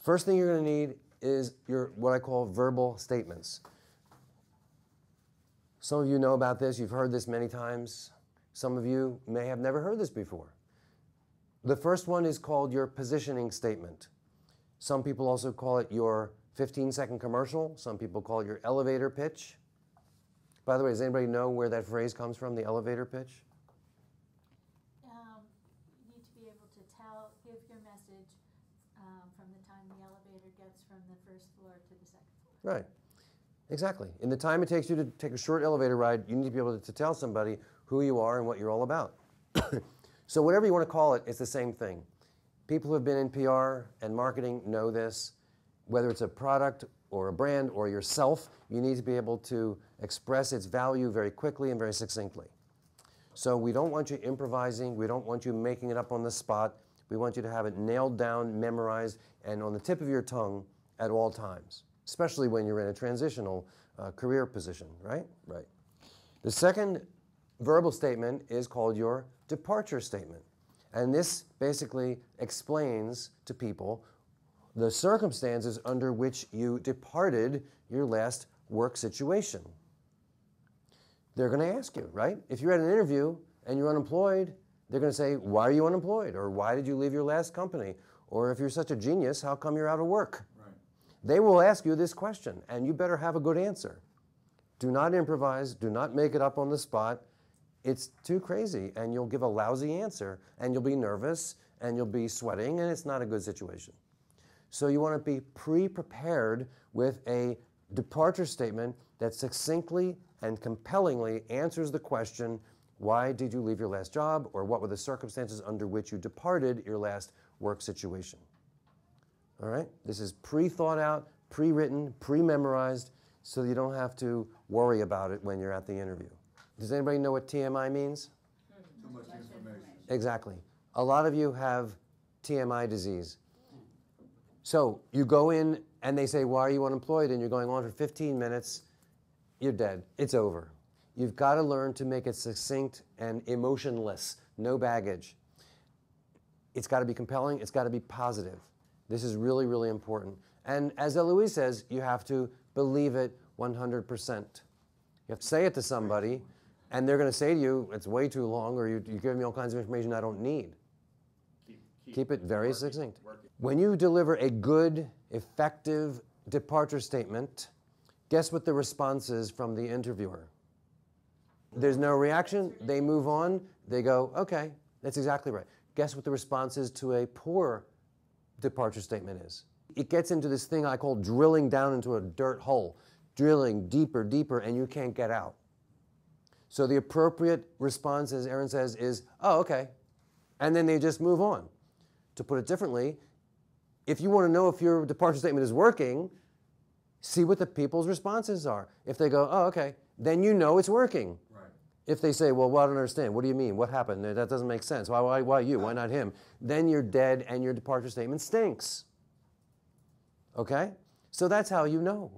First thing you're going to need is your what I call verbal statements. Some of you know about this. You've heard this many times. Some of you may have never heard this before. The first one is called your positioning statement. Some people also call it your 15-second commercial. Some people call it your elevator pitch. By the way, does anybody know where that phrase comes from, the elevator pitch? You need to be able to give your message from the time the elevator gets from the first floor to the second floor. Right. Exactly. In the time it takes you to take a short elevator ride, you need to be able to tell somebody who you are and what you're all about. So whatever you want to call it, it's the same thing. People who have been in PR and marketing know this. Whether it's a product or a brand or yourself, you need to be able to express its value very quickly and very succinctly. So we don't want you improvising. We don't want you making it up on the spot. We want you to have it nailed down, memorized, and on the tip of your tongue at all times, especially when you're in a transitional career position, right? Right. The second verbal statement is called your departure statement. And this basically explains to people the circumstances under which you departed your last work situation. They're going to ask you, right? If you're at an interview and you're unemployed, they're going to say, why are you unemployed? Or why did you leave your last company? Or if you're such a genius, how come you're out of work? Right. They will ask you this question, and you better have a good answer. Do not improvise. Do not make it up on the spot. It's too crazy, and you'll give a lousy answer, and you'll be nervous, and you'll be sweating, and it's not a good situation. So you want to be pre-prepared with a departure statement that succinctly and compellingly answers the question, why did you leave your last job, or what were the circumstances under which you departed your last work situation? All right? This is pre-thought out, pre-written, pre-memorized, so you don't have to worry about it when you're at the interview. Does anybody know what TMI means? Too much information. Exactly. A lot of you have TMI disease. So you go in and they say, why are you unemployed? And you're going on for 15 minutes. You're dead. It's over. You've got to learn to make it succinct and emotionless, no baggage. It's got to be compelling. It's got to be positive. This is really, really important. And as Eloise says, you have to believe it 100%. You have to say it to somebody, and they're going to say to you, it's way too long, or you're giving me all kinds of information I don't need. Keep it very succinct. When you deliver a good, effective departure statement, guess what the response is from the interviewer? There's no reaction. They move on. They go, okay, that's exactly right. Guess what the response is to a poor departure statement is? It gets into this thing I call drilling down into a dirt hole. Drilling deeper, deeper, and you can't get out. So the appropriate response, as Erin says, is, oh, okay. And then they just move on. To put it differently, if you want to know if your departure statement is working, see what the people's responses are. If they go, oh, okay, then you know it's working. Right. If they say, well, I don't understand. What do you mean? What happened? That doesn't make sense. Why you? Why not him? Then you're dead and your departure statement stinks. Okay? So that's how you know.